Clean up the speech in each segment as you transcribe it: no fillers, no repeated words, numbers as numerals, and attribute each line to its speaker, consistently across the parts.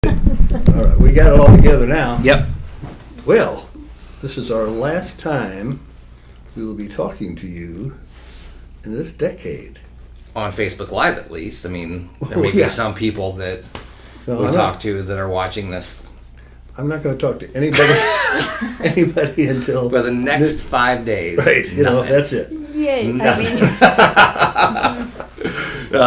Speaker 1: All right, we got it all together now.
Speaker 2: Yep.
Speaker 1: Well, this is our last time we will be talking to you in this decade.
Speaker 2: On Facebook Live, at least. I mean, there
Speaker 1: Oh,
Speaker 2: may be
Speaker 1: yeah.
Speaker 2: some people that
Speaker 1: No,
Speaker 2: we
Speaker 1: I'm
Speaker 2: talk
Speaker 1: not-
Speaker 2: to that are watching this
Speaker 1: I'm not going to talk to anybody until
Speaker 2: for the next 5 days.
Speaker 1: Right, you know,
Speaker 2: Nothing.
Speaker 1: that's it.
Speaker 3: Yay.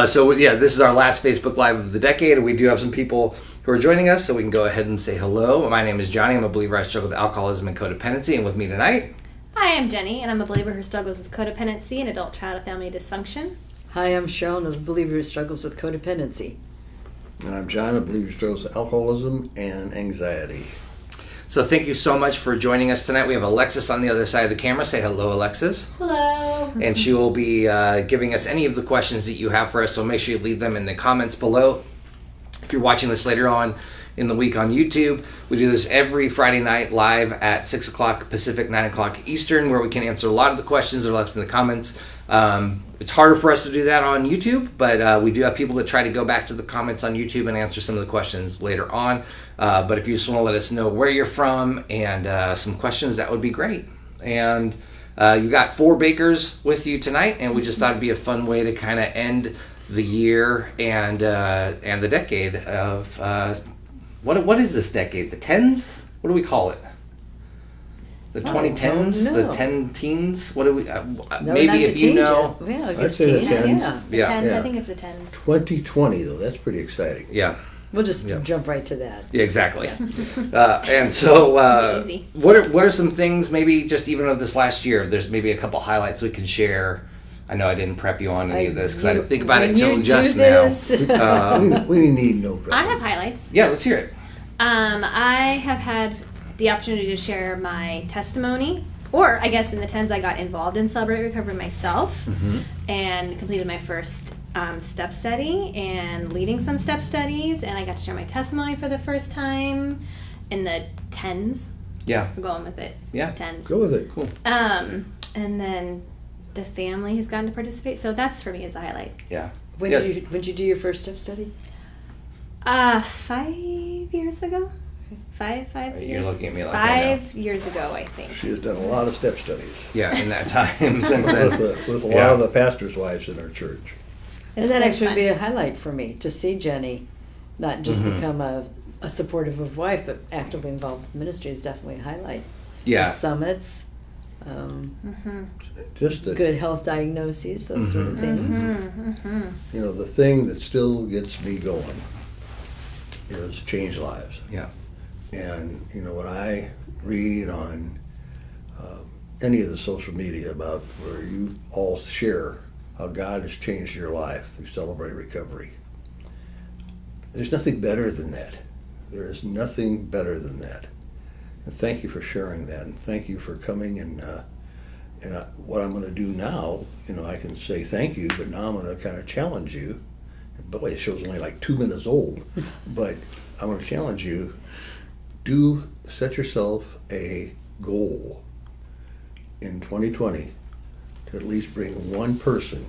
Speaker 2: So this is our last Facebook Live of the decade, and we do have some people who are joining us, so we can go ahead and say hello. My name is Jeni. I'm a believer. I struggle with alcoholism and codependency, and with me tonight,
Speaker 3: Hi, I'm Jeni, and I'm a believer who struggles with codependency and adult child and family dysfunction.
Speaker 4: Hi, I'm Cheryl, and I'm a believer who struggles with codependency.
Speaker 1: And I'm John, a believer who struggles with alcoholism and anxiety.
Speaker 2: so thank you so much for joining us tonight. We have Alexis on the other side of the camera. Say hello, Alexis.
Speaker 3: Hello.
Speaker 2: And she will be giving us any of the questions that you have for us, so make sure you leave them in the comments below. If you're watching this later on in the week on YouTube, we do this every Friday night live at 6 o'clock Pacific, 9 o'clock Eastern, where we can answer a lot of the questions that are left in the comments. It's harder for us to do that on YouTube, but we do have people that try to go back to the comments on YouTube and answer some of the questions later on. But if you just want to let us know where you're from and some questions, that would be great. And you got 4 bakers with you tonight, and we just thought it'd be a fun way to kind of end the year and the decade of what is this decade? The tens? What do we call it? The 2010s,
Speaker 4: don't
Speaker 2: the
Speaker 4: know.
Speaker 2: 10 teens. What do we?
Speaker 4: No,
Speaker 2: maybe
Speaker 4: not
Speaker 2: if
Speaker 4: the
Speaker 2: you
Speaker 4: teens
Speaker 2: know,
Speaker 4: yet. Yeah, I
Speaker 1: I'd
Speaker 4: guess
Speaker 1: say the
Speaker 4: teens,
Speaker 1: tens.
Speaker 4: yeah.
Speaker 3: The
Speaker 2: Yeah.
Speaker 3: 10s,
Speaker 1: Yeah.
Speaker 3: I think it's the 10s.
Speaker 1: 2020, though, that's pretty exciting.
Speaker 2: yeah,
Speaker 4: We'll just
Speaker 2: Yeah.
Speaker 4: jump right to that.
Speaker 2: yeah, exactly. And so,
Speaker 3: Easy.
Speaker 2: what are some things? Maybe just even of this last year. There's maybe a couple highlights we can share. I know I didn't prep you on any of this because I didn't think about it
Speaker 4: When
Speaker 2: until
Speaker 4: you
Speaker 2: just
Speaker 4: do
Speaker 2: now.
Speaker 4: this-
Speaker 1: We need no
Speaker 3: I have highlights.
Speaker 2: Yeah, let's hear it.
Speaker 3: I have had the opportunity to share my testimony, or I guess in the 10s I got involved in Celebrate Recovery myself and completed my first step study and leading some step studies, and I got to share my testimony for the first time in the 10s.
Speaker 2: Yeah,
Speaker 3: I'm going with it.
Speaker 2: Yeah.
Speaker 3: 10s.
Speaker 1: Go with it.
Speaker 2: cool.
Speaker 3: And then the family has gotten to participate, so that's for me as a highlight.
Speaker 2: Yeah.
Speaker 4: When
Speaker 2: Yeah.
Speaker 4: did you do your first step study?
Speaker 3: 5 years ago. Five
Speaker 2: You're
Speaker 3: years.
Speaker 2: looking at me like I know.
Speaker 3: 5 years ago, I think.
Speaker 1: She has done a lot of step studies
Speaker 2: Yeah, in that time since
Speaker 1: with,
Speaker 2: then.
Speaker 1: with a lot
Speaker 2: Yeah.
Speaker 1: of the pastors' wives in our church.
Speaker 3: It's
Speaker 4: And that
Speaker 3: been
Speaker 4: actually
Speaker 3: fun.
Speaker 4: be a highlight for me to see Jeni not just become a supportive of wife, but actively involved with ministry is definitely a highlight.
Speaker 2: Yeah.
Speaker 4: The summits,
Speaker 1: Just that,
Speaker 4: good health diagnoses, those sort of things.
Speaker 1: you know, the thing that still gets me going is change lives.
Speaker 2: Yeah.
Speaker 1: And, you know, when I read on any of the social media about where you all share how God has changed your life through Celebrate Recovery, there's nothing better than that. There is nothing better than that. And thank you for sharing that. And thank you for coming. And what I'm going to do now, you know, I can say thank you, but now I'm going to kind of challenge you. Boy, the show's only like 2 minutes old, but I'm going to challenge you. Do set yourself a goal in 2020 to at least bring one person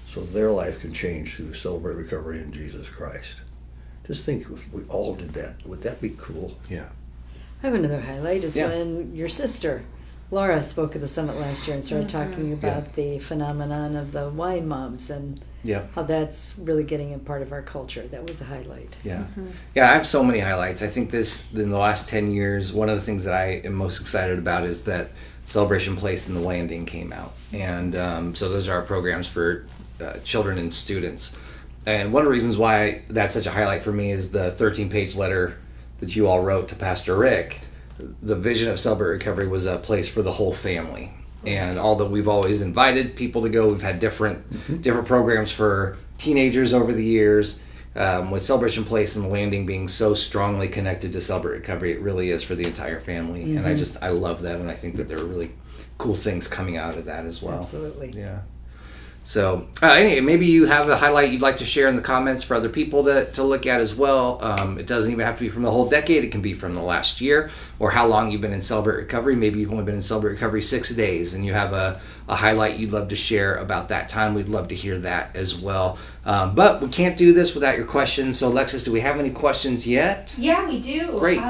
Speaker 1: so their life can change through Celebrate Recovery in Jesus Christ. Just think if we all did that. Would that be cool?
Speaker 2: Yeah.
Speaker 4: I have another highlight is
Speaker 2: Yeah.
Speaker 4: when your sister, Laura, spoke at the summit last year and started talking about the phenomenon of the wine moms and
Speaker 2: Yeah.
Speaker 4: how that's really getting a part of our culture. That was a highlight.
Speaker 2: Yeah. Yeah, I have so many highlights. I think in the last 10 years, one of the things that I am most excited about is that Celebration Place and the Landing came out. And so those are our programs for children and students. And one of the reasons why that's such a highlight for me is the 13-page letter that you all wrote to Pastor Rick. The vision of Celebrate Recovery was a place for the whole family. And although we've always invited people to go, we've had different programs for teenagers over the years. With Celebration Place and the Landing being so strongly connected to Celebrate Recovery, it really is for the entire family. And I love that, and I think that there are really cool things coming out of that as well.
Speaker 4: Absolutely.
Speaker 2: Yeah. So anyway, maybe you have a highlight you'd like to share in the comments for other people to look at as well. It doesn't even have to be from the whole decade. It can be from the last year or how long you've been in Celebrate Recovery. Maybe you've only been in Celebrate Recovery 6 days and you have a a highlight you'd love to share about that time, we'd love to hear that as well. But we can't do this without your questions. So Alexis, do we have any questions yet?
Speaker 5: Yeah, we do.
Speaker 2: Great.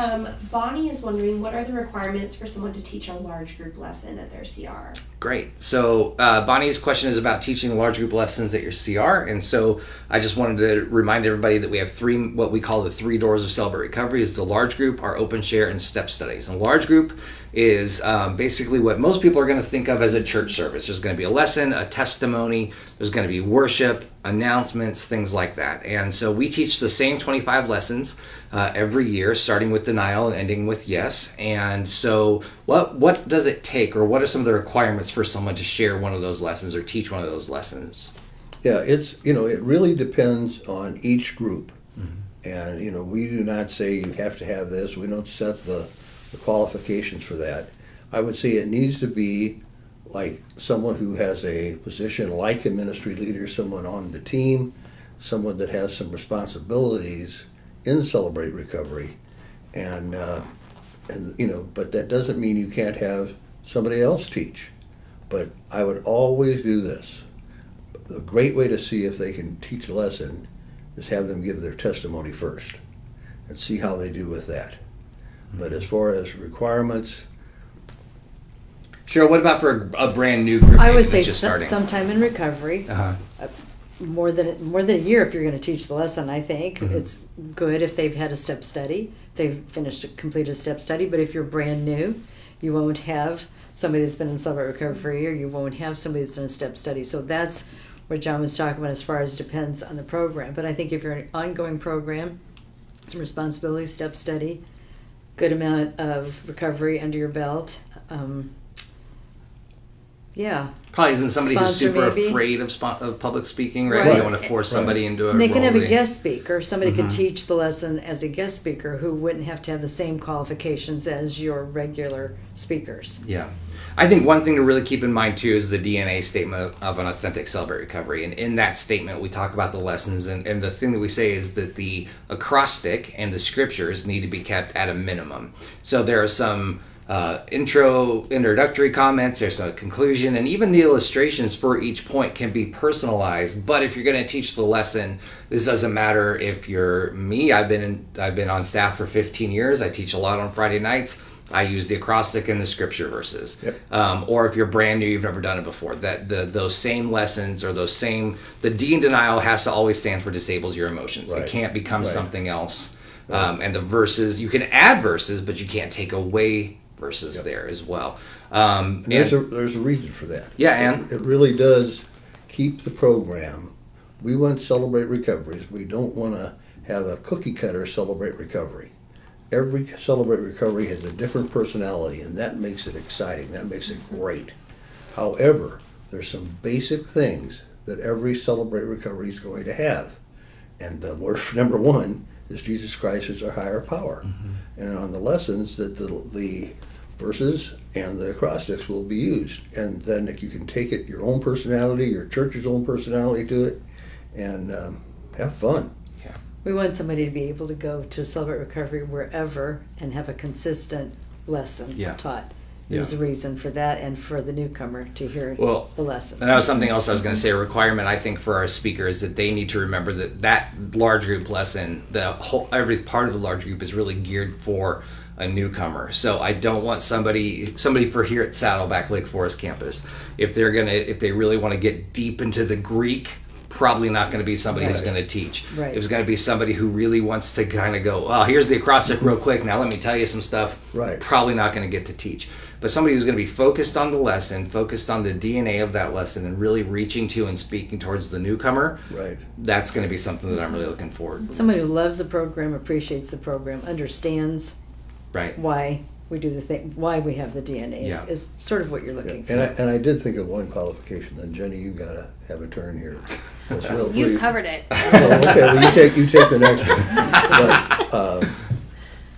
Speaker 5: Bonnie is wondering, what are the requirements for someone to teach a large group lesson at their CR?
Speaker 2: Great. So Bonnie's question is about teaching large group lessons at your CR. And so I just wanted to remind everybody that we have what we call the 3 doors of Celebrate Recovery is the large group, our open share, and step studies. And large group is basically what most people are going to think of as a church service. There's going to be a lesson, a testimony, there's going to be worship, announcements, things like that. And so we teach the same 25 lessons every year, starting with denial and ending with yes. And so what does it take, or what are some of the requirements for someone to share one of those lessons or teach one of those lessons?
Speaker 1: Yeah, it really depends on each group. And, we do not say you have to have this. We don't set the qualifications for that. I would say it needs to be like someone who has a position like a ministry leader, someone on the team, someone that has some responsibilities in Celebrate Recovery. And but that doesn't mean you can't have somebody else teach. But I would always do this. A great way to see if they can teach a lesson is have them give their testimony first and see how they do with that. But as far as requirements,
Speaker 2: Cheryl, what about for a brand new group?
Speaker 4: I would
Speaker 2: that's
Speaker 4: say
Speaker 2: just starting?
Speaker 4: sometime in recovery. More than a year if you're going to teach the lesson. I think it's good if they've had a step study, they've completed a step study. But if you're brand new, you won't have somebody that's been in Celebrate Recovery, or you won't have somebody that's done a step study. So that's what John was talking about as far as depends on the program. But I think if you're in an ongoing program, some responsibility, step study, good amount of recovery under your belt.
Speaker 2: Probably isn't somebody who's
Speaker 4: Sponsor,
Speaker 2: super
Speaker 4: maybe.
Speaker 2: afraid of public speaking, right?
Speaker 4: Right.
Speaker 2: You don't want to force somebody into a
Speaker 4: And they can have a
Speaker 2: role
Speaker 4: guest speaker. Somebody could teach the lesson as a guest speaker who wouldn't have to have the same qualifications as your regular speakers.
Speaker 2: Yeah. I think one thing to really keep in mind, too, is the DNA statement of an authentic Celebrate Recovery. And in that statement, we talk about the lessons. And the thing that we say is that the acrostic and the scriptures need to be kept at a minimum. So there are some introductory comments, there's a conclusion, and even the illustrations for each point can be personalized. But if you're going to teach the lesson, this doesn't matter if you're me. I've been on staff for 15 years. I teach a lot on Friday nights. I use the acrostic and the scripture verses.
Speaker 1: Yep.
Speaker 2: Or if you're brand new, you've never done it before, those same lessons or the D in denial has to always stand for disables your emotions.
Speaker 1: Right.
Speaker 2: It can't become
Speaker 1: Right.
Speaker 2: something else. And the verses, you can add verses, but you can't take away verses there as well.
Speaker 1: and there's a reason for that.
Speaker 2: Yeah, and
Speaker 1: It really does keep the program. We want to celebrate recoveries. We don't want to have a cookie cutter Celebrate Recovery. Every Celebrate Recovery has a different personality, and that makes it exciting. That makes it great. However, there's some basic things that every Celebrate Recovery is going to have. And number one is Jesus Christ is our higher power. And on the lessons, that the verses and the acrostics will be used. And then you can take it, your own personality, your church's own personality to it, and have fun.
Speaker 4: We want somebody to be able to go to Celebrate Recovery wherever and have a consistent lesson taught. There's a reason for that, and for the newcomer to hear the lessons.
Speaker 2: And that was something else I was going to say. A requirement, I think, for our speakers is that they need to remember that large group lesson, every part of the large group is really geared for a newcomer. So I don't want somebody for here at Saddleback Lake Forest campus, if they really want to get deep into the Greek, probably not going to be somebody who's going to teach.
Speaker 4: Right.
Speaker 2: It was going to be somebody who really wants to kind of go, oh, here's the acrostic real quick. Now let me tell you some stuff.
Speaker 1: Right.
Speaker 2: Probably not going to get to teach. But somebody who's going to be focused on the lesson, focused on the DNA of that lesson, and really reaching to and speaking towards the newcomer,
Speaker 1: Right.
Speaker 2: that's going to be something that I'm really looking forward to.
Speaker 4: Someone who loves the program, appreciates the program, understands
Speaker 2: Right.
Speaker 4: why we do the thing, why we have the DNA is sort of what you're looking for.
Speaker 1: And I did think of one qualification. Then Jenny, you got to have a turn here.
Speaker 3: You've covered it.
Speaker 1: Oh, okay, well, you take the next one.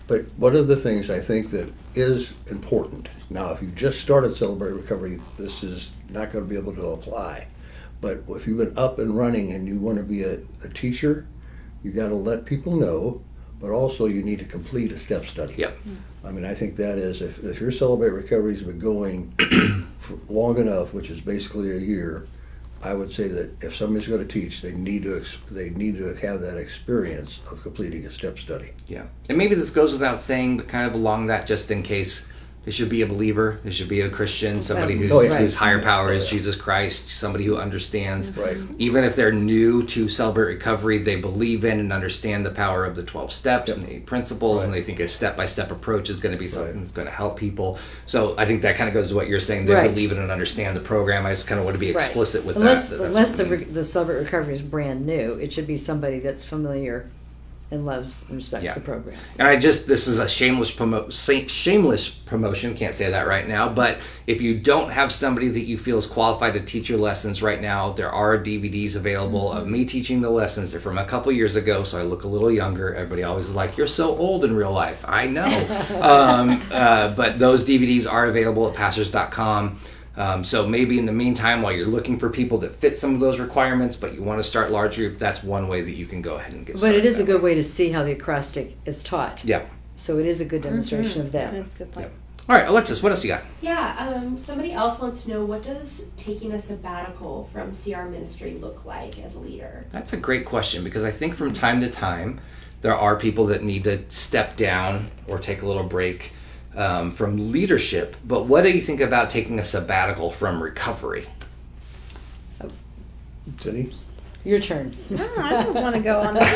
Speaker 1: But one of the things I think that is important, now if you've just started Celebrate Recovery, this is not going to be able to apply. But if you've been up and running and you want to be a teacher, you got to let people know but also you need to complete a step study.
Speaker 2: Yep.
Speaker 1: I mean, I think that is, if your Celebrate Recovery's been going for long enough, which is basically a year, I would say that if somebody's going to teach, they need to have that experience of completing a step study.
Speaker 2: Yeah. And maybe this goes without saying, but kind of along that, just in case, they should be a believer, they should be a Christian, somebody whose higher power is Jesus Christ, somebody who understands.
Speaker 1: Right.
Speaker 2: Even if they're new to Celebrate Recovery, they believe in and understand the power of the 12 steps and the principles, and they think a step-by-step approach is going to be something that's going to help people. So I think that kind of goes to what you're saying. They believe in and understand the program. I just kind of want to be explicit with
Speaker 4: unless,
Speaker 2: that.
Speaker 4: Unless the Celebrate Recovery is brand new, it should be somebody that's familiar and loves and respects the program.
Speaker 2: And this is a shameless promotion, can't say that right now, but if you don't have somebody that you feel is qualified to teach your lessons right now, there are DVDs available of me teaching the lessons. They're from a couple years ago, so I look a little younger. Everybody always is like, you're so old in real life. I know. But those DVDs are available at pastors.com. So maybe in the meantime, while you're looking for people that fit some of those requirements, but you want to start large group, that's one way that you can go ahead and get started.
Speaker 4: But it is a good way to see how the acrostic is taught.
Speaker 2: Yep.
Speaker 4: So it is a good demonstration of that.
Speaker 3: That's a good point.
Speaker 2: Yep. All right, Alexis, what else you got?
Speaker 5: Yeah, somebody else wants to know, what does taking a sabbatical from CR ministry look like as a leader?
Speaker 2: That's a great question, because I think from time to time, there are people that need to step down or take a little break from leadership. But what do you think about taking a sabbatical from recovery?
Speaker 1: Jeni?
Speaker 4: Your turn.
Speaker 3: No, I don't want to go on this.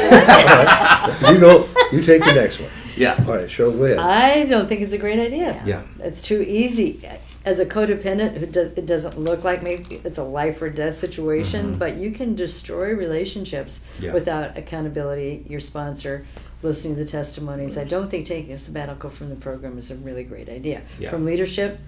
Speaker 1: You take the next one.
Speaker 2: Yeah.
Speaker 1: All right, Cheryl, go ahead.
Speaker 4: I don't think it's a great idea.
Speaker 2: Yeah.
Speaker 4: It's too easy. As a codependent, it doesn't look like maybe it's a life or death situation, but you can destroy relationships without accountability, your sponsor, listening to the testimonies. I don't think taking a sabbatical from the program is a really great idea.
Speaker 2: Yeah.
Speaker 4: From leadership,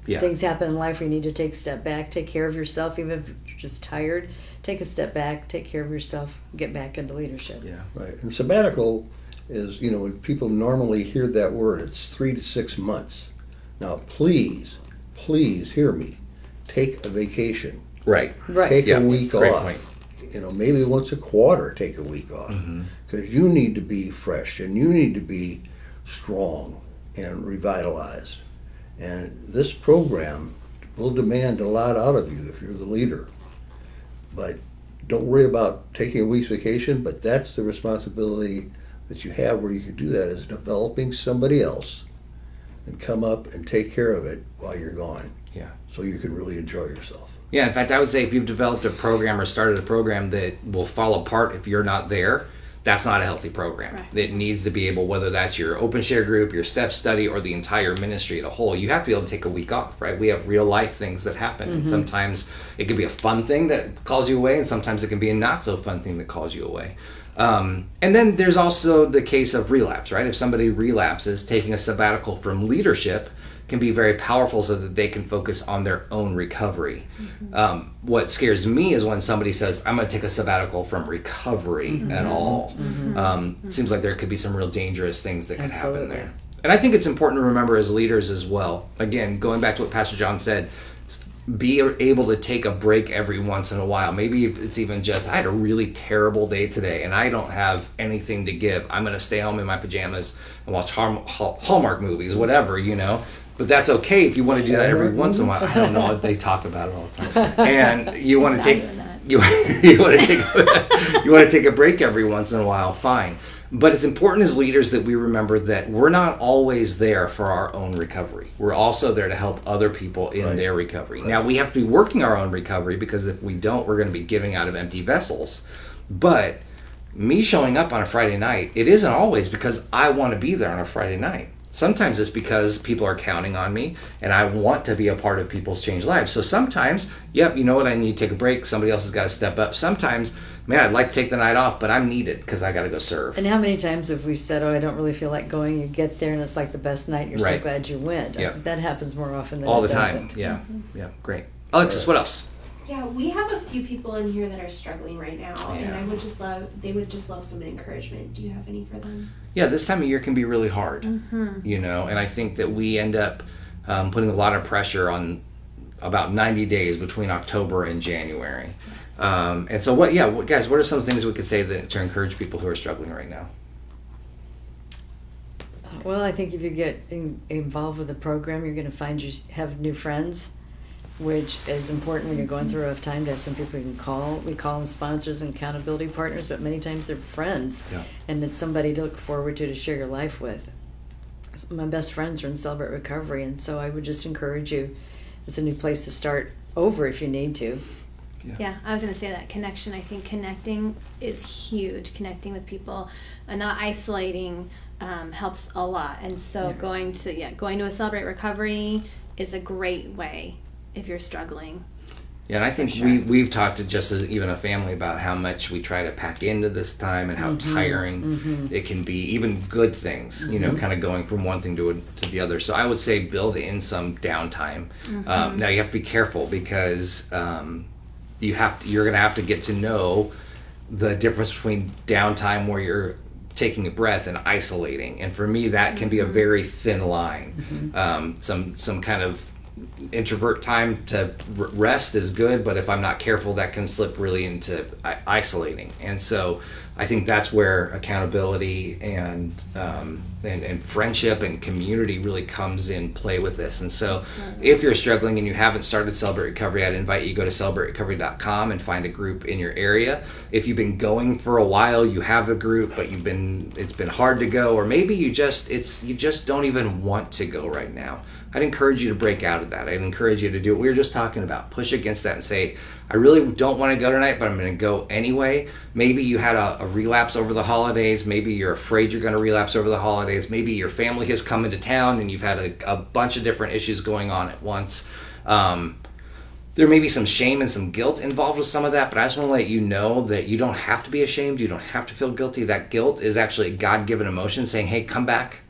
Speaker 2: Yeah.
Speaker 4: things happen in life where you need to take a step back, take care of yourself, even if you're just tired. Take a step back, take care of yourself, get back into leadership.
Speaker 2: Yeah.
Speaker 1: Right. And sabbatical is, when people normally hear that word, it's 3 to 6 months. Now, please hear me. Take a vacation.
Speaker 2: Right.
Speaker 1: Take
Speaker 2: Yeah,
Speaker 1: a week
Speaker 2: great
Speaker 1: off.
Speaker 2: point.
Speaker 1: Maybe once a quarter, take a week off. Because you need to be fresh and you need to be strong and revitalized. And this program will demand a lot out of you if you're the leader. But don't worry about taking a week's vacation, but that's the responsibility that you have where you can do that, is developing somebody else and come up and take care of it while you're gone.
Speaker 2: Yeah.
Speaker 1: So you can really enjoy yourself.
Speaker 2: Yeah, in fact, I would say if you've developed a program or started a program that will fall apart if you're not there, that's not a healthy program.
Speaker 3: Right.
Speaker 2: It needs to be able, whether that's your open share group, your step study, or the entire ministry as a whole, you have to be able to take a week off, right? We have real life things that happen. And sometimes it can be a fun thing that calls you away, and sometimes it can be a not so fun thing that calls you away. And then there's also the case of relapse, right? If somebody relapses, taking a sabbatical from leadership can be very powerful so that they can focus on their own recovery. What scares me is when somebody says, I'm going to take a sabbatical from recovery at all. It seems like there could be some real dangerous things that could happen there. And I think it's important to remember as leaders as well, again, going back to what Pastor John said, be able to take a break every once in a while. Maybe it's even just, I had a really terrible day today and I don't have anything to give. I'm going to stay home in my pajamas and watch Hallmark movies, whatever, But that's okay if you want to do that every once in a while. I don't know, they talk about it all the time. And you want to take you want to take a break every once in a while, fine. But it's important as leaders that we remember that we're not always there for our own recovery. We're also there to help other people in their recovery. Now, we have to be working our own recovery, because if we don't, we're going to be giving out of empty vessels. But me showing up on a Friday night, it isn't always because I want to be there on a Friday night. Sometimes it's because people are counting on me and I want to be a part of people's changed lives. So sometimes, you know what, I need to take a break. Somebody else has got to step up. Sometimes, man, I'd like to take the night off, but I'm needed because I got to go serve.
Speaker 4: And how many times have we said, I don't really feel like going? You get there and it's like the best night. You're so
Speaker 2: Right.
Speaker 4: glad you went.
Speaker 2: Yeah.
Speaker 4: That happens more often than
Speaker 2: All
Speaker 4: it
Speaker 2: the time.
Speaker 4: doesn't.
Speaker 2: Yeah. Yeah. Great. Alexis, what else?
Speaker 5: Yeah, we have a few people in here that are struggling right now, and
Speaker 2: Yeah.
Speaker 5: they would just love some encouragement. Do you have any for them?
Speaker 2: Yeah, this time of year can be really hard, and I think that we end up putting a lot of pressure on about 90 days between October and January. And so guys, what are some things we could say to encourage people who are struggling right now?
Speaker 4: Well, I think if you get involved with the program, you're going to find you have new friends, which is important when you're going through a rough time to have some people you can call. We call them sponsors and accountability partners, but many times they're friends, and it's somebody to look forward to share your life with. My best friends are in Celebrate Recovery, and so I would just encourage you. It's a new place to start over if you need to.
Speaker 3: Yeah, I was going to say that connection. I think connecting is huge. Connecting with people and not isolating helps a lot. And so going to a Celebrate Recovery is a great way if you're struggling.
Speaker 2: Yeah, and I think we've talked to just as even a family about how much we try to pack into this time and how tiring it can be, even good things, you know, kind of going from one thing to the other. So I would say build in some downtime. Now you have to be careful because you're going to have to get to know the difference between downtime where you're taking a breath and isolating. And for me, that can be a very thin line. Some kind of introvert time to rest is good, but if I'm not careful, that can slip really into isolating. And so I think that's where accountability and friendship and community really comes in play with this. And so if you're struggling and you haven't started Celebrate Recovery, I'd invite you to go to celebraterecovery.com and find a group in your area. If you've been going for a while, you have a group, but it's been hard to go, or maybe you just don't even want to go right now. I'd encourage you to break out of that. I'd encourage you to do what we were just talking about. Push against that and say, I really don't want to go tonight, but I'm going to go anyway. Maybe you had a relapse over the holidays. Maybe you're afraid you're going to relapse over the holidays. Maybe your family has come into town and you've had a bunch of different issues going on at once. There may be some shame and some guilt involved with some of that, but I just want to let you know that you don't have to be ashamed. You don't have to feel guilty. That guilt is actually a God-given emotion saying, hey, come back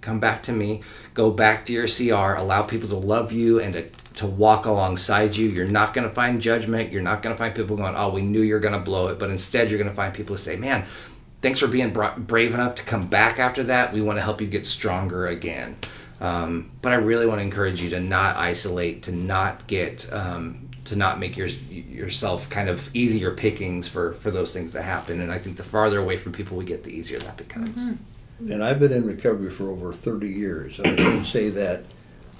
Speaker 2: to me. Go back to your CR. Allow people to love you and to walk alongside you. You're not going to find judgment. You're not going to find people going, oh, we knew you were going to blow it. But instead, you're going to find people who say, man, thanks for being brave enough to come back after that. We want to help you get stronger again. But I really want to encourage you to not isolate, to not get... to not make yourself kind of easier pickings for those things that happen. And I think the farther away from people we get, the easier that becomes.
Speaker 1: And I've been in recovery for over 30 years. And I didn't say that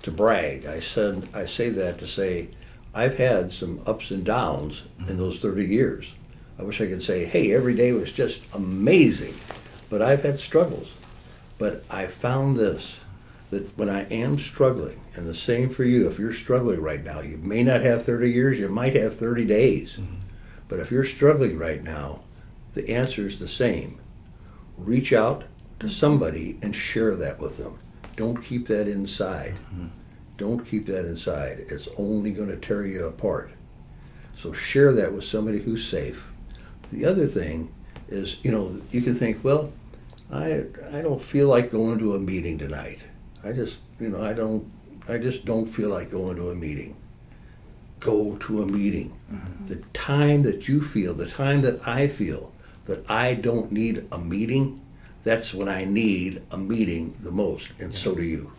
Speaker 1: to brag. I say that to say I've had some ups and downs in those 30 years. I wish I could say, hey, every day was just amazing. But I've had struggles. But I found this, that when I am struggling, and the same for you, if you're struggling right now, you may not have 30 years, you might have 30 days. But if you're struggling right now, the answer is the same. Reach out to somebody and share that with them. Don't keep that inside. Don't keep that inside. It's only going to tear you apart. So share that with somebody who's safe. The other thing is, you can think, well, I don't feel like going to a meeting tonight. I just don't feel like going to a meeting. Go to a meeting. The time that you feel, the time that I feel that I don't need a meeting, that's when I need a meeting the most, and so do you.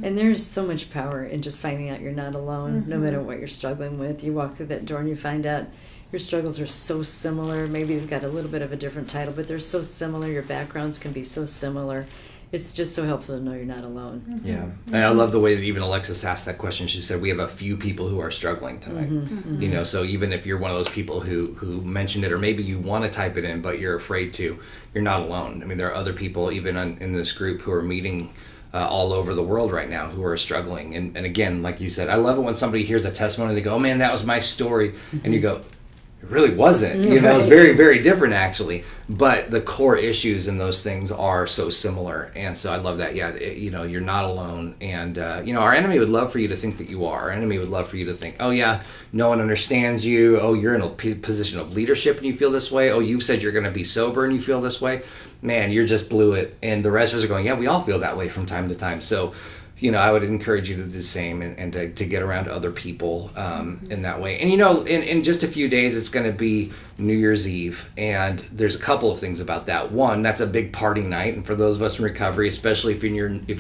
Speaker 4: And there's so much power in just finding out you're not alone, no matter what you're struggling with. You walk through that door and you find out your struggles are so similar. Maybe you've got a little bit of a different title, but they're so similar. Your backgrounds can be so similar. It's just so helpful to know you're not alone.
Speaker 2: Yeah, and I love the way that even Alexis asked that question. She said, we have a few people who are struggling tonight. So even if you're one of those people who mentioned it, or maybe you want to type it in, but you're afraid to, you're not alone. I mean, there are other people even in this group who are meeting all over the world right now who are struggling. And again, like you said, I love it when somebody hears a testimony, they go, oh man, that was my story. And you go, it really wasn't. It's very, very different actually. But the core issues in those things are so similar. And so I love that. Yeah, you're not alone. And, our enemy would love for you to think that you are. Our enemy would love for you to think, oh yeah, no one understands you. Oh, you're in a position of leadership and you feel this way. Oh, you've said you're going to be sober and you feel this way. Man, you just blew it. And the rest of us are going, yeah, we all feel that way from time to time. So, I would encourage you to do the same and to get around other people in that way. And, in just a few days, it's going to be New Year's Eve. And there's a couple of things about that. One, that's a big party night. And for those of us in recovery, especially if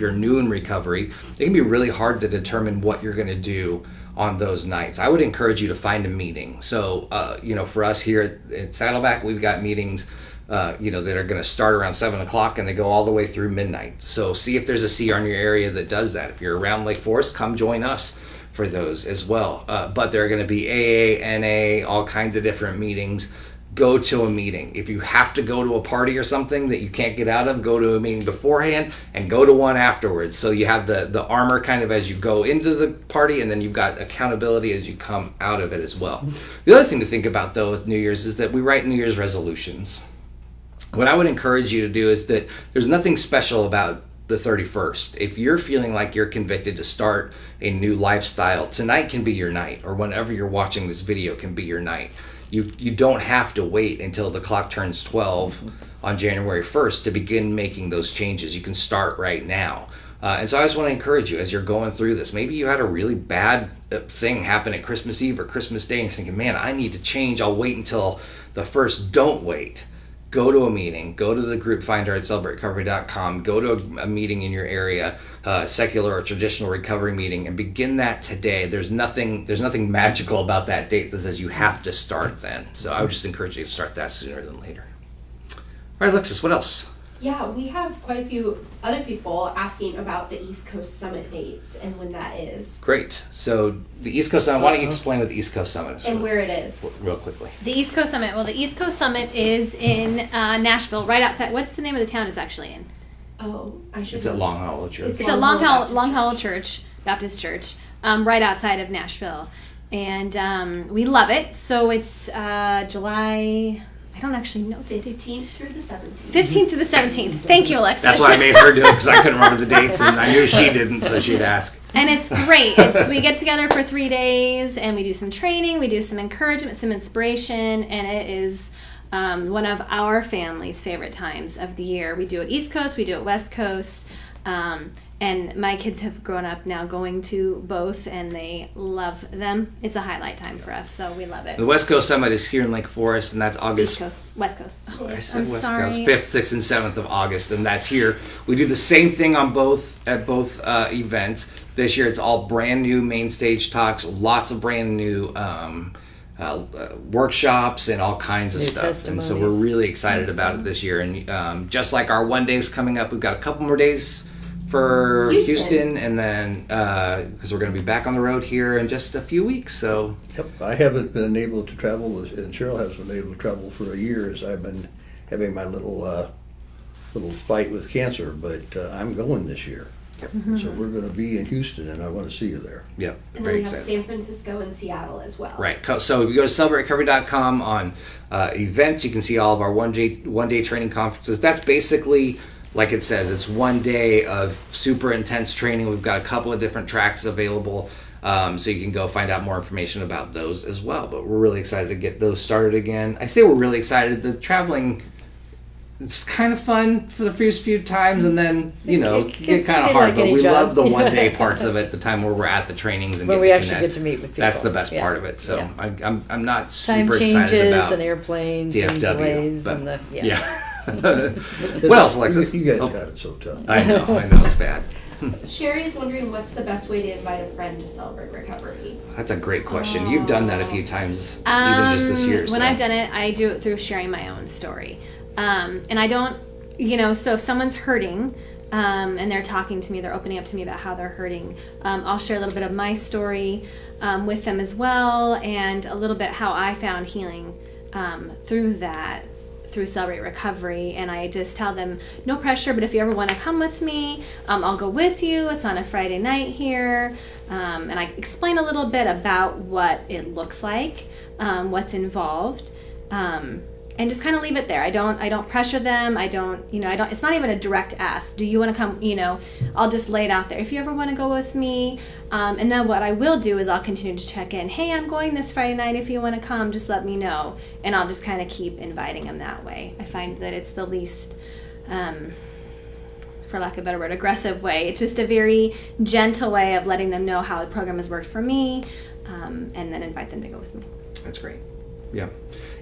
Speaker 2: you're new in recovery, it can be really hard to determine what you're going to do on those nights. I would encourage you to find a meeting. So, for us here at Saddleback, we've got meetings that are going to start around 7 o'clock and they go all the way through midnight. So see if there's a CR in your area that does that. If you're around Lake Forest, come join us for those as well. But there are going to be AA, NA, all kinds of different meetings. Go to a meeting. If you have to go to a party or something that you can't get out of, go to a meeting beforehand and go to one afterwards. So you have the armor kind of as you go into the party, and then you've got accountability as you come out of it as well. The other thing to think about, though, with New Year's is that we write New Year's resolutions. What I would encourage you to do is that there's nothing special about the 31st. If you're feeling like you're convicted to start a new lifestyle, tonight can be your night, or whenever you're watching this video can be your night. You don't have to wait until the clock turns 12 on January 1st to begin making those changes. You can start right now. And so I just want to encourage you as you're going through this. Maybe you had a really bad thing happen at Christmas Eve or Christmas Day and you're thinking, man, I need to change. I'll wait until the 1st. Don't wait. Go to a meeting. Go to the group finder at celebraterecovery.com. Go to a meeting in your area, secular or traditional recovery meeting, and begin that today. There's nothing magical about that date that says you have to start then. So I would just encourage you to start that sooner than later. All right, Alexis, what else?
Speaker 5: Yeah, we have quite a few other people asking about the East Coast Summit dates and when that is.
Speaker 2: Great. So the East Coast Summit, why don't you explain what the East Coast Summit is?
Speaker 5: And where it is.
Speaker 2: Real quickly.
Speaker 3: The East Coast Summit. Well, the East Coast Summit is in Nashville, right outside. What's the name of the town it's actually in?
Speaker 5: Oh, I should.
Speaker 2: It's at Long Hollow Church.
Speaker 3: It's at Long Hollow Church, Baptist Church, right outside of Nashville. And we love it. So it's July... I don't actually know the date.
Speaker 5: 15th through the 17th.
Speaker 3: 15th through the 17th. Thank you, Alexis.
Speaker 2: That's why I made her do it, because I couldn't remember the dates, and I knew she didn't, so she'd ask.
Speaker 3: And it's great. We get together for 3 days, and we do some training, we do some encouragement, some inspiration, and it is one of our family's favorite times of the year. We do it East Coast, we do it West Coast, and my kids have grown up now going to both, and they love them. It's a highlight time for us, so we love it.
Speaker 2: The West Coast Summit is here in Lake Forest, and that's August.
Speaker 3: East Coast, West Coast.
Speaker 2: Oh, I said
Speaker 3: I'm
Speaker 2: West
Speaker 3: sorry.
Speaker 2: Coast. 5th, 6th, and 7th of August, and that's here. We do the same thing on both events. This year, it's all brand new main stage talks, lots of brand new workshops and all kinds of
Speaker 4: New
Speaker 2: stuff. And so we're
Speaker 4: testimonies.
Speaker 2: really excited about it this year. And just like our one days coming up, we've got a couple more days for Houston, and then because we're going to be back on the road here in just a few weeks. So
Speaker 1: Yep, I haven't been able to travel, and Cheryl hasn't been able to travel for a year as I've been having my little fight with cancer, but I'm going this year.
Speaker 2: Yep.
Speaker 1: So we're going to be in Houston, and I want to see you there.
Speaker 2: Yep,
Speaker 5: And then
Speaker 2: very
Speaker 5: we have
Speaker 2: excited.
Speaker 5: San Francisco and Seattle as well.
Speaker 2: Right. So if you go to celebraterecovery.com on events, you can see all of our one-day training conferences. That's basically, like it says, it's 1 day of super intense training. We've got a couple of different tracks available, so you can go find out more information about those as well. But we're really excited to get those started again. I say we're really excited. The traveling, it's kind of fun for the first few times, and then,
Speaker 4: It
Speaker 2: get
Speaker 4: gets
Speaker 2: kind
Speaker 4: to
Speaker 2: of
Speaker 4: be
Speaker 2: hard.
Speaker 4: like
Speaker 2: but
Speaker 4: any
Speaker 2: we
Speaker 4: job.
Speaker 2: love the 1 day parts of it, the time where we're at the trainings and
Speaker 4: When
Speaker 2: get
Speaker 4: we
Speaker 2: to
Speaker 4: actually
Speaker 2: connect.
Speaker 4: get to meet with people.
Speaker 2: That's the best
Speaker 4: Yeah.
Speaker 2: part of it. So
Speaker 4: Yeah.
Speaker 2: I'm not
Speaker 4: Time
Speaker 2: super excited
Speaker 4: changes
Speaker 2: about
Speaker 4: and airplanes and
Speaker 2: DFW,
Speaker 4: delays
Speaker 2: but-
Speaker 4: and the
Speaker 2: yeah. What else, Alexis?
Speaker 1: You guys
Speaker 2: Oh,
Speaker 1: got it so tough.
Speaker 2: I know it's bad.
Speaker 5: Sherry is wondering what's the best way to invite a friend to celebrate recovery.
Speaker 2: That's a great question. You've done that a few times, even just this year.
Speaker 3: When I've done it, I do it through sharing my own story. And I don't, so if someone's hurting and they're talking to me, they're opening up to me about how they're hurting, I'll share a little bit of my story with them as well, and a little bit how I found healing through Celebrate Recovery. And I just tell them, no pressure, but if you ever want to come with me, I'll go with you. It's on a Friday night here. And I explain a little bit about what it looks like, what's involved. And just kind of leave it there. I don't pressure them. It's not even a direct ask. Do you want to come? I'll just lay it out there. If you ever want to go with me, and then what I will do is I'll continue to check in. Hey, I'm going this Friday night. If you want to come, just let me know. And I'll just kind of keep inviting them that way. I find that it's the least, for lack of a better word, aggressive way. It's just a very gentle way of letting them know how the program has worked for me, and then invite them to go with me.
Speaker 2: That's great. Yeah,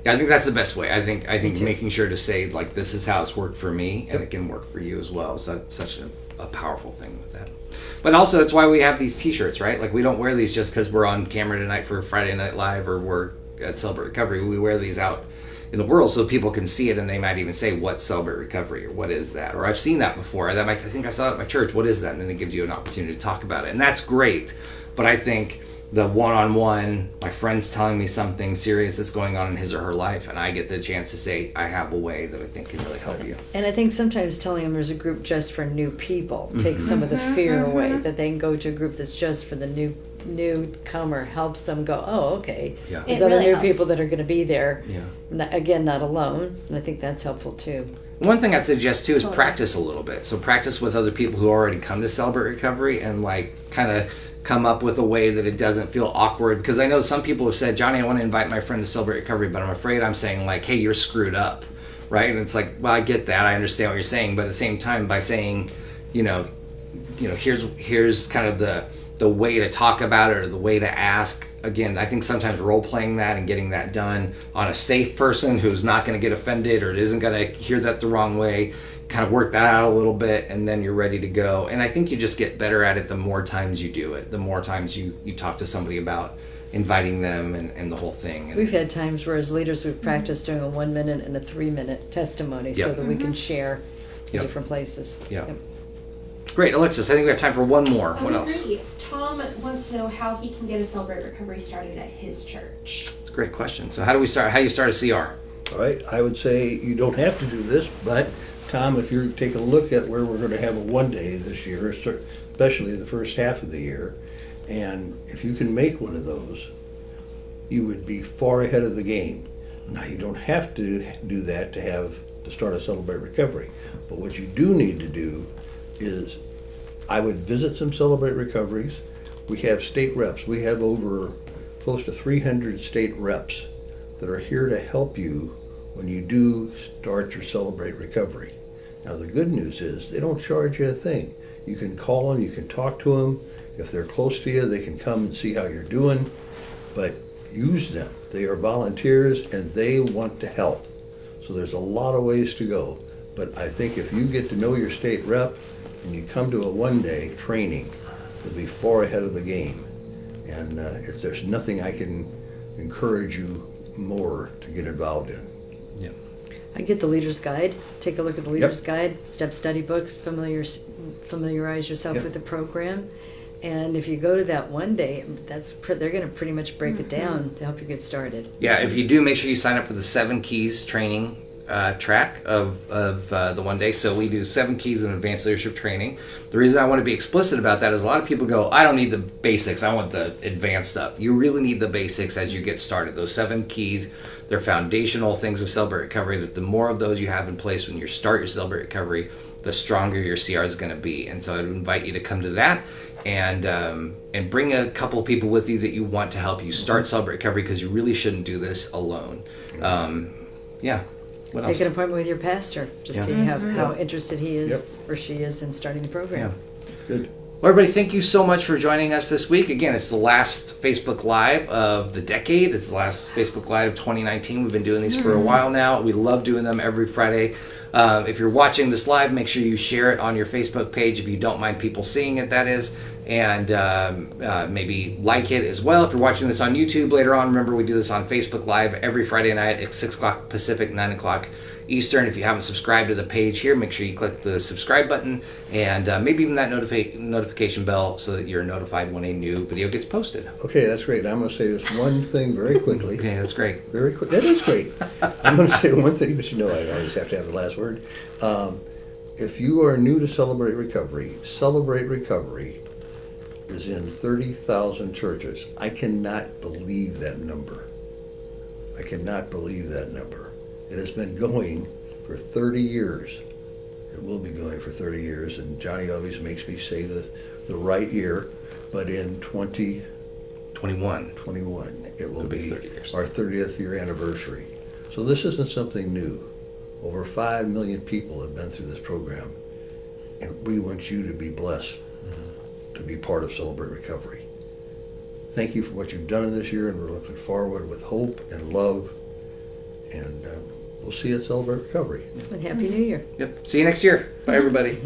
Speaker 2: I think that's the best way. I think making sure to say, like, this is how it's worked for me, and it can work for you as well. So that's such a powerful thing with that. But also, that's why we have these T-shirts, right? Like, we don't wear these just because we're on camera tonight for Friday Night Live or we're at Celebrate Recovery. We wear these out in the world so people can see it, and they might even say, what's Celebrate Recovery, or what is that? Or I've seen that before. I think I saw it at my church. What is that? And then it gives you an opportunity to talk about it. And that's great. But I think the one-on-one, my friend's telling me something serious that's going on in his or her life, and I get the chance to say, I have a way that I think can really help you.
Speaker 4: And I think sometimes telling them there's a group just for new people takes some of the fear away, that they can go to a group that's just for the newcomer, helps them go, oh, okay.
Speaker 2: Yeah.
Speaker 4: There's
Speaker 3: It
Speaker 4: other
Speaker 3: really
Speaker 4: new
Speaker 3: helps.
Speaker 4: people that are going to be there.
Speaker 2: Yeah.
Speaker 4: Again, not alone. And I think that's helpful too.
Speaker 2: One thing I'd suggest too is
Speaker 3: Totally.
Speaker 2: practice a little bit. So practice with other people who already come to Celebrate Recovery, and like kind of come up with a way that it doesn't feel awkward. Because I know some people have said, Johnny, I want to invite my friend to Celebrate Recovery, but I'm afraid I'm saying like, hey, you're screwed up, right? And it's like, well, I get that, I understand what you're saying, but at the same time, by saying, here's kind of the way to talk about it, or the way to ask. Again, I think sometimes role playing that and getting that done on a safe person who's not going to get offended or isn't going to hear that the wrong way, kind of work that out a little bit, and then you're ready to go. And I think you just get better at it the more times you do it, the more times you talk to somebody about inviting them and the whole thing. And
Speaker 4: We've had times where as leaders we've practiced doing a 1 minute and a 3 minute testimony so
Speaker 2: Yep.
Speaker 4: that we can share in
Speaker 2: Yep.
Speaker 4: different places.
Speaker 2: Yeah. Great, Alexis, I think we have time for one more. What
Speaker 5: Oh,
Speaker 2: else?
Speaker 5: great. Tom wants to know how he can get a Celebrate Recovery started at his church.
Speaker 2: It's a great question. So how do we start? How do you start a CR?
Speaker 1: All right, I would say you don't have to do this, but Tom, if you take a look at where we're going to have a one-day this year, especially the first half of the year, and if you can make one of those, you would be far ahead of the game. Now, you don't have to do that to start a Celebrate Recovery, but what you do need to do is, I would visit some Celebrate Recoveries. We have state reps. We have over close to 300 state reps that are here to help you when you do start your Celebrate Recovery. Now, the good news is they don't charge you a thing. You can call them, you can talk to them. If they're close to you, they can come and see how you're doing, but use them. They are volunteers and they want to help. So there's a lot of ways to go. But I think if you get to know your state rep and you come to a one-day training, you'll be far ahead of the game. And if there's nothing I can encourage you more to get involved in.
Speaker 2: Yeah.
Speaker 4: I get the Leader's Guide. Take a look at the Leader's Guide, step study books, familiarize yourself
Speaker 1: Yep.
Speaker 4: with the program. And if you go to that one day, they're going to pretty much break it down to help you get started.
Speaker 2: Yeah, if you do, make sure you sign up for the 7 Keys training track of the one day. So we do 7 keys in advanced leadership training. The reason I want to be explicit about that is a lot of people go, I don't need the basics, I want the advanced stuff. You really need the basics as you get started. Those 7 keys, they're foundational things of Celebrate Recovery. That the more of those you have in place when you start your Celebrate Recovery, the stronger your CR is going to be. And so I'd invite you to come to that and bring a couple of people with you that you want to help you start Celebrate Recovery, because you really shouldn't do this alone. Yeah. What else?
Speaker 4: Make an appointment with your pastor to
Speaker 2: Yeah.
Speaker 4: see how interested he is or she is in starting the
Speaker 2: Yeah.
Speaker 4: program.
Speaker 1: Good.
Speaker 2: Well, everybody, thank you so much for joining us this week. Again, it's the last Facebook Live of the decade. It's the last Facebook Live of 2019. We've been doing these for a while now. We love doing them every Friday. If you're watching this live, make sure you share it on your Facebook page if you don't mind people seeing it, that is. And maybe like it as well. If you're watching this on YouTube later on, remember we do this on Facebook Live every Friday night at 6 o'clock Pacific, 9 o'clock Eastern. If you haven't subscribed to the page here, make sure you click the subscribe button and maybe even that notification bell so that you're notified when a new video gets posted.
Speaker 1: Okay, that's great. I'm going to say this one thing very quickly.
Speaker 2: Okay, that's great.
Speaker 1: Very quick. That is great. I'm going to say one thing, but you know I always have to have the last word. If you are new to Celebrate Recovery is in 30,000 churches. I cannot believe that number. I cannot believe that number. It has been going for 30 years. It will be going for 30 years, and Johnny always makes me say the right year, but in 2021,
Speaker 2: 21.
Speaker 1: it will
Speaker 2: It'll be
Speaker 1: be
Speaker 2: 30 years.
Speaker 1: our 30th year anniversary. So this isn't something new. Over 5 million people have been through this program, and we want you to be blessed to be part of Celebrate Recovery. Thank you for what you've done in this year, and we're looking forward with hope and love, and we'll see you at Celebrate Recovery.
Speaker 4: And Happy New Year.
Speaker 2: Yep. See you next year. Bye, everybody.